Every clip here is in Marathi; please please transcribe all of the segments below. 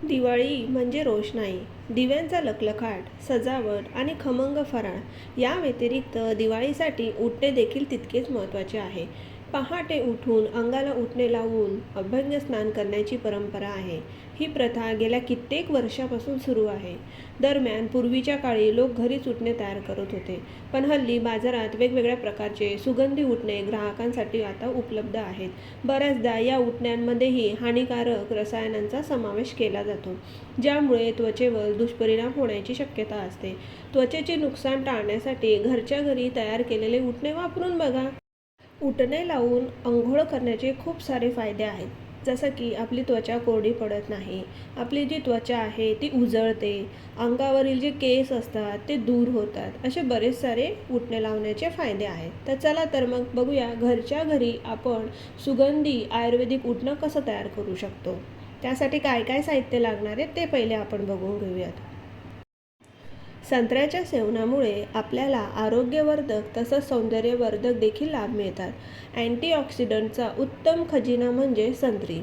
दिवाळी म्हणजे रोषणाई, दिव्यांचा लखलखाट, सजावट आणि खमंग फराळ. या व्यतिरिक्त दिवाळीसाठी उटणे देखील तितकेच महत्त्वाचे आहे. पहाटे उठून अंगाला उटणे लावून अभ्यंग स्नान करण्याची परंपरा आहे. ही प्रथा गेल्या कित्येक वर्षापासून सुरू आहे. दरम्यान पूर्वीच्या काळी लोक घरीच उटणे तयार करत होते, पण हल्ली बाजारात वेगवेगळ्या प्रकारचे सुगंधी उटणे ग्राहकांसाठी आता उपलब्ध आहेत. बऱ्याचदा या उटण्यांमध्येही हानिकारक रसायनांचा समावेश केला जातो, ज्यामुळे त्वचेवर दुष्परिणाम होण्याची शक्यता असते. त्वचेचे नुकसान टाळण्यासाठी घरच्या घरी तयार केलेले उटणे वापरून बघा. उटणे लावून अंघोळ करण्याचे खूप सारे फायदे आहेत. जसं की आपली त्वचा कोरडी पडत नाही, आपली जी त्वचा आहे ती उजळते, अंगावरील जे केस असतात ते दूर होतात. असे बरेच सारे उटणे लावण्याचे फायदे आहेत. तर चला तर मग बघूया घरच्या घरी आपण सुगंधी आयुर्वेदिक उटणं कसं तयार करू शकतो. त्यासाठी काय काय साहित्य लागणार आहे ते पहिले आपण बघून घेऊयात. संत्र्याच्या सेवनामुळे आपल्याला आरोग्यवर्धक तसंच सौंदर्यवर्धक देखील लाभ मिळतात. अँटीऑक्सिडंटचा उत्तम खजिना म्हणजे संत्री.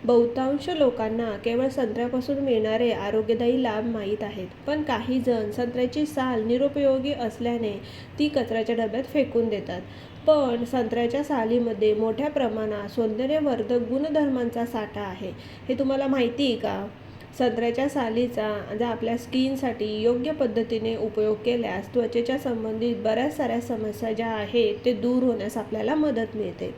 बहुतांश लोकांना केवळ संत्र्यापासून मिळणारे आरोग्यदायी लाभ माहीत आहेत, पण काही जण संत्र्याची साल निरुपयोगी असल्याने ती कचऱ्याच्या डब्यात फेकून देतात. पण संत्र्याच्या सालीमध्ये मोठ्या प्रमाणात सौंदर्यवर्धक गुणधर्मांचा साठा आहे. हे तुम्हाला माहिती आहे का? संत्र्याच्या सालीचा जर आपल्या स्किनसाठी योग्य पद्धतीने उपयोग केल्यास त्वचेच्या संबंधित बऱ्याच साऱ्या समस्या ज्या आहेत ते दूर होण्यास आपल्याला मदत मिळते.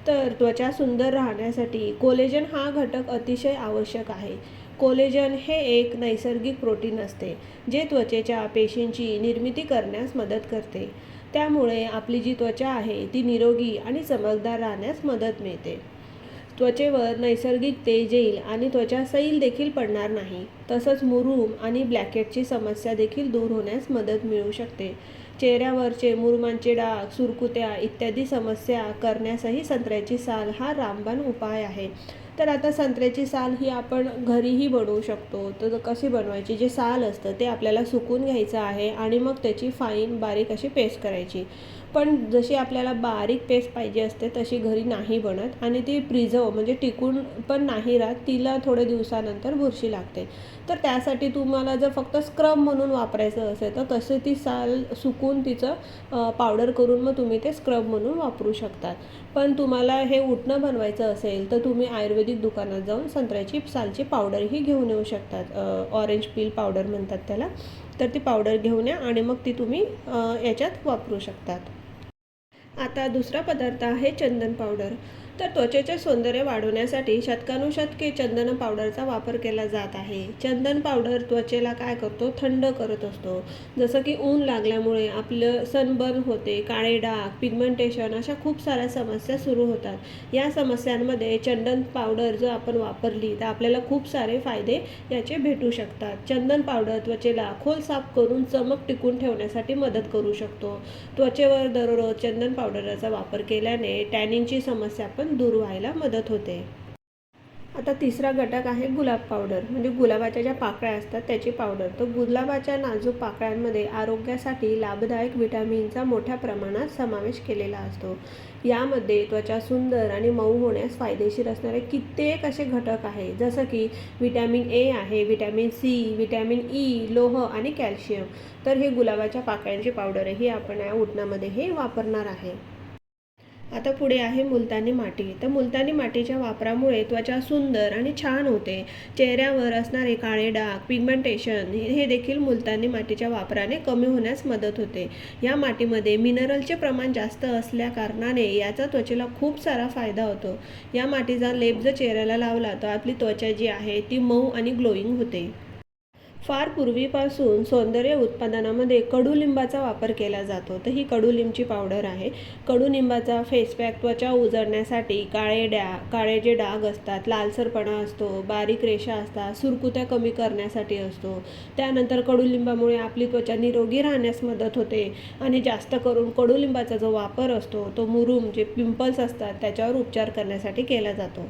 तर त्वचा सुंदर राहण्यासाठी कोलेजन हा घटक अतिशय आवश्यक आहे. कोलेजन हे एक नैसर्गिक प्रोटीन असते, जे त्वचेच्या पेशींची निर्मिती करण्यास मदत करते. त्यामुळे आपली जी त्वचा आहे ती निरोगी आणि चमकदार राहण्यास मदत मिळते. त्वचेवर नैसर्गिक तेज येईल आणि त्वचा सैल देखील पडणार नाही. तसंच मुरूम आणि ब्लॅकेटची समस्या देखील दूर होण्यास मदत मिळू शकते. चेहऱ्यावरचे मुरुमांचे डाग, सुरकुत्या इत्यादी समस्या करण्यासही संत्र्याची साल हा रामबाण उपाय आहे. तर आता संत्र्याची साल ही आपण घरीही बनवू शकतो. तर कशी बनवायची? जे साल असतं ते आपल्याला सुकून घ्यायचं आहे आणि मग त्याची फाईन बारीक अशी पेस्ट करायची. पण जशी आपल्याला बारीक पेस्ट पाहिजे असते तशी घरी नाही बनत आणि ती प्रिझर्व म्हणजे टिकून पण नाही राहत, तिला थोड्या दिवसानंतर बुरशी लागते. तर त्यासाठी तुम्हाला जर फक्त स्क्रब म्हणून वापरायचं असेल तर तसे ती साल सुकून तिचं पावडर करून मग तुम्ही ते स्क्रब म्हणून वापरू शकतात. पण तुम्हाला हे उटणं बनवायचं असेल तर तुम्ही आयुर्वेदिक दुकानात जाऊन संत्र्याची सालची पावडरही घेऊन येऊ शकतात. ऑरेंज पील पावडर म्हणतात त्याला. तर ती पावडर घेऊन या आणि मग ती तुम्ही याच्यात वापरू शकतात. आता दुसरा पदार्थ आहे चंदन पावडर. तर त्वचेचे सौंदर्य वाढवण्यासाठी शतकानुशतके चंदन पावडरचा वापर केला जात आहे. चंदन पावडर त्वचेला काय करतो? थंड करत असतो. जसं की ऊन लागल्यामुळे आपलं सनबर्न होते, काळे डाग, पिगमेंटेशन अशा खूप साऱ्या समस्या सुरू होतात. या समस्यांमध्ये चंदन पावडर जर आपण वापरली तर आपल्याला खूप सारे फायदे याचे भेटू शकतात. चंदन पावडर त्वचेला खोल साफ करून चमक टिकून ठेवण्यासाठी मदत करू शकतो. त्वचेवर दररोज चंदन पावडरचा वापर केल्याने टॅनिंगची समस्या पण दूर व्हायला मदत होते. आता तिसरा घटक आहे गुलाब पावडर, म्हणजे गुलाबाच्या ज्या पाकळ्या असतात त्याची पावडर. तर गुलाबाच्या नाजूक पाकळ्यांमध्ये आरोग्यासाठी लाभदायक विटॅमिनचा मोठ्या प्रमाणात समावेश केलेला असतो. यामध्ये त्वचा सुंदर आणि मऊ होण्यास फायदेशीर असणारे कित्येक असे घटक आहे, जसं की विटॅमिन ए आहे, विटॅमिन सी, विटॅमिन ई, लोह आणि कॅल्शियम. तर हे गुलाबाच्या पाकळ्यांची पावडरही आपण या उटणामध्ये हे वापरणार आहे. आता पुढे आहे मुलतानी माती. तर मुलतानी मातीच्या वापरामुळे त्वचा सुंदर आणि छान होते. चेहऱ्यावर असणारे काळे डाग, पिगमेंटेशन हे देखील मुलतानी मातीच्या वापराने कमी होण्यास मदत होते. या मातीमध्ये मिनरलचे प्रमाण जास्त असल्या कारणाने याचा त्वचेला खूप सारा फायदा होतो. या मातीचा लेप जर चेहऱ्याला लावला तर आपली त्वचा जी आहे ती मऊ आणि ग्लोईंग होते. फार पूर्वीपासून सौंदर्य उत्पादनामध्ये कडुलिंबाचा वापर केला जातो. तर ही कडुलिंबची पावडर आहे. कडुलिंबाचा फेस पॅक त्वचा उजळण्यासाठी, काळे जे डाग असतात, लालसरपणा असतो, बारीक रेषा असतात, सुरकुत्या कमी करण्यासाठी असतो. त्यानंतर कडुलिंबामुळे आपली त्वचा निरोगी राहण्यास मदत होते आणि जास्त करून कडुलिंबाचा जो वापर असतो तो मुरूम जे पिंपल्स असतात त्याच्यावर उपचार करण्यासाठी केला जातो.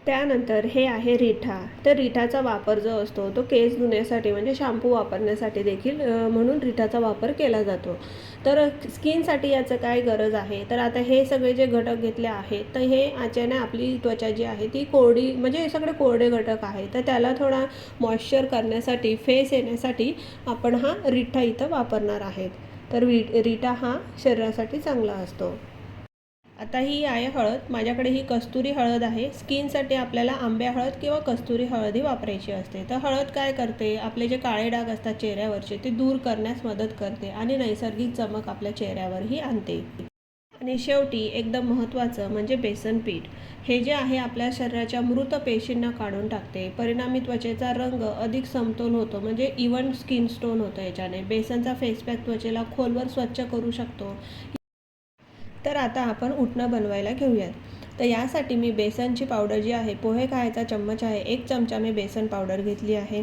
त्यानंतर हे आहे रिठा. तर रिठाचा वापर जो असतो तो केस धुण्यासाठी म्हणजे शॅम्पू वापरण्यासाठी देखील म्हणून रिठाचा वापर केला जातो. तर स्किनसाठी याचं काय गरज आहे, तर आता हे सगळे जे घटक घेतले आहेत तर हे याच्याने आपली त्वचा जी आहे ती कोरडी, म्हणजे हे सगळे कोरडे घटक आहे, तर त्याला थोडा मॉइश्चर करण्यासाठी, फेस येण्यासाठी आपण हा रिठा इथं वापरणार आहेत. तर रिठा हा शरीरासाठी चांगला असतो. आता ही आहे हळद. माझ्याकडे ही कस्तुरी हळद आहे. स्किनसाठी आपल्याला आंबे हळद किंवा कस्तुरी हळद ही वापरायची असते. तर हळद काय करते, आपले जे काळे डाग असतात चेहऱ्यावरचे ते दूर करण्यास मदत करते आणि नैसर्गिक चमक आपल्या चेहऱ्यावरही आणते. आणि शेवटी एकदम महत्त्वाचं म्हणजे बेसन पीठ. हे जे आहे आपल्या शरीराच्या मृत पेशींना काढून टाकते. परिणामी त्वचेचा रंग अधिक समतोल होतो, म्हणजे इव्हन स्किन स्टोन होतं याच्याने. बेसनचा फेस पॅक त्वचेला खोलवर स्वच्छ करू शकतो. तर आता आपण उटणं बनवायला घेऊयात. तर यासाठी मी बेसनची पावडर जी आहे, पोहे खायचा चम्मच आहे, 1 चमचा मी बेसन पावडर घेतली आहे.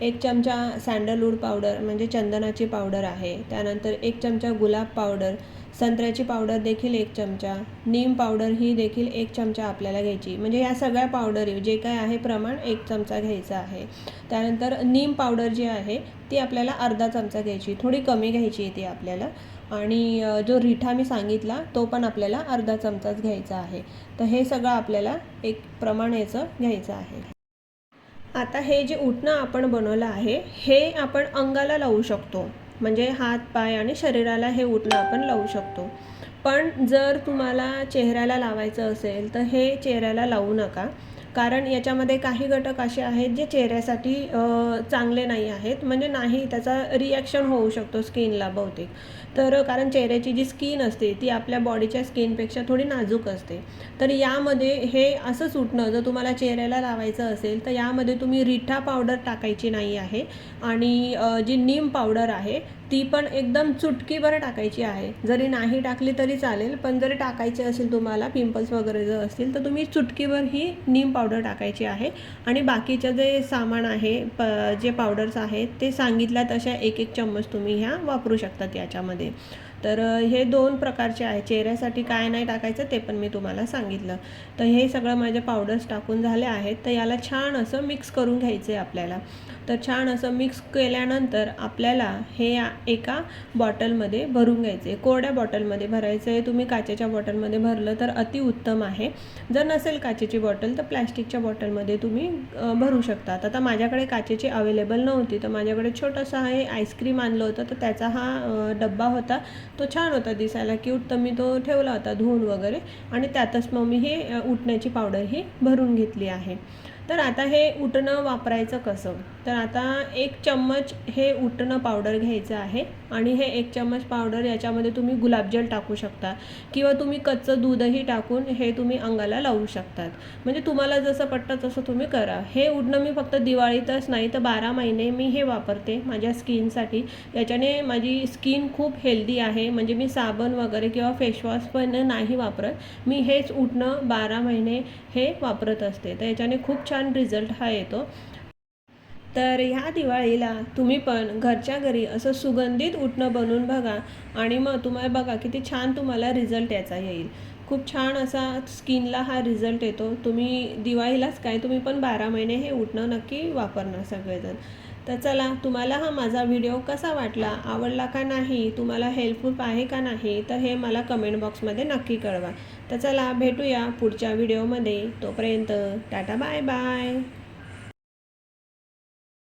1 चमचा सँडलवूड पावडर म्हणजे चंदनाची पावडर आहे. त्यानंतर 1 चमचा गुलाब पावडर, संत्र्याची पावडर देखील 1 चमचा, नीम पावडर ही देखील 1 चमचा आपल्याला घ्यायची. म्हणजे ह्या सगळ्या पावडरी जे काय आहे प्रमाण 1 चमचा घ्यायचं आहे. त्यानंतर नीम पावडर जी आहे ती आपल्याला अर्धा चमचा घ्यायची, थोडी कमी घ्यायची ती आपल्याला. आणि जो रिठा मी सांगितला तो पण आपल्याला अर्धा चमचाच घ्यायचा आहे. तर हे सगळं आपल्याला एक प्रमाण याचं घ्यायचं आहे. आता हे जे उटणं आपण बनवलं आहे हे आपण अंगाला लावू शकतो, म्हणजे हात, पाय आणि शरीराला हे उटणं आपण लावू शकतो. पण जर तुम्हाला चेहऱ्याला लावायचं असेल तर हे चेहऱ्याला लावू नका, कारण याच्यामध्ये काही घटक असे आहेत जे चेहऱ्यासाठी चांगले नाही आहेत, म्हणजे नाही, त्याचा रिॲक्शन होऊ शकतो स्किनला बहुतेक. तर कारण चेहऱ्याची जी स्किन असते ती आपल्या बॉडीच्या स्किनपेक्षा थोडी नाजूक असते. तर यामध्ये हे असंच उटणं जर तुम्हाला चेहऱ्याला लावायचं असेल तर यामध्ये तुम्ही रिठा पावडर टाकायची नाही आहे. आणि जी नीम पावडर आहे ती पण एकदम चुटकीभर टाकायची आहे. जरी नाही टाकली तरी चालेल, पण जरी टाकायची असेल तुम्हाला, पिंपल्स वगैरे जर असतील तर तुम्ही चुटकीभर ही नीम पावडर टाकायची आहे. आणि बाकीचं जे सामान आहे, जे पावडर्स आहेत ते सांगितल्या तशा 1-1 चम्मच तुम्ही ह्या वापरू शकतात याच्यामध्ये. तर हे 2 प्रकारचे आहे. चेहऱ्यासाठी काय नाही टाकायचं ते पण मी तुम्हाला सांगितलं. तर हे सगळं माझे पावडर्स टाकून झाले आहेत. तर याला छान असं मिक्स करून घ्यायचं आहे आपल्याला. तर छान असं मिक्स केल्यानंतर आपल्याला हे एका बॉटलमध्ये भरून घ्यायचं आहे. कोरड्या बॉटलमध्ये भरायचं आहे. तुम्ही काचेच्या बॉटलमध्ये भरलं तर अतिउत्तम आहे. जर नसेल काचेची बॉटल तर प्लॅस्टिकच्या बॉटलमध्ये तुम्ही भरू शकतात. आता माझ्याकडे काचेची अवेलेबल नव्हती, तर माझ्याकडे छोटंसं हे आईस्क्रीम आणलं होतं, तर त्याचा हा डब्बा होता. तो छान होता दिसायला, क्यूट. तर मी तो ठेवला होता धुवून वगैरे, आणि त्यातच मग मी हे उटण्याची पावडर ही भरून घेतली आहे. तर आता हे उटणं वापरायचं कसं, तर आता 1 चम्मच हे उटणं पावडर घ्यायचं आहे. आणि हे 1 चम्मच पावडर याच्यामध्ये तुम्ही गुलाबजल टाकू शकता, किंवा तुम्ही कच्चं दूधही टाकून हे तुम्ही अंगाला लावू शकतात. म्हणजे तुम्हाला जसं पटतं तसं तुम्ही करा. हे उटणं मी फक्त दिवाळीतच नाही तर 12 महिने मी हे वापरते माझ्या स्किनसाठी. याच्याने माझी स्किन खूप हेल्दी आहे. म्हणजे मी साबण वगैरे किंवा फेसवॉश पण नाही वापरत, मी हेच उटणं 12 महिने हे वापरत असते. तर याच्याने खूप छान रिझल्ट हा येतो. तर ह्या दिवाळीला तुम्ही पण घरच्या घरी असं सुगंधित उटणं बनवून बघा, आणि मग तुम्हाला बघा किती छान तुम्हाला रिझल्ट याचा येईल. खूप छान असा स्किनला हा रिझल्ट येतो. तुम्ही दिवाळीलाच काय, तुम्ही पण 12 महिने हे उटणं नक्की वापरणार सगळेजण. तर चला, तुम्हाला हा माझा व्हिडिओ कसा वाटला, आवडला का नाही, तुम्हाला हेल्पफुल आहे का नाही, तर हे मला कमेंट बॉक्समध्ये नक्की कळवा. तर चला, भेटूया पुढच्या व्हिडिओमध्ये. तोपर्यंत टाटा, बाय बाय.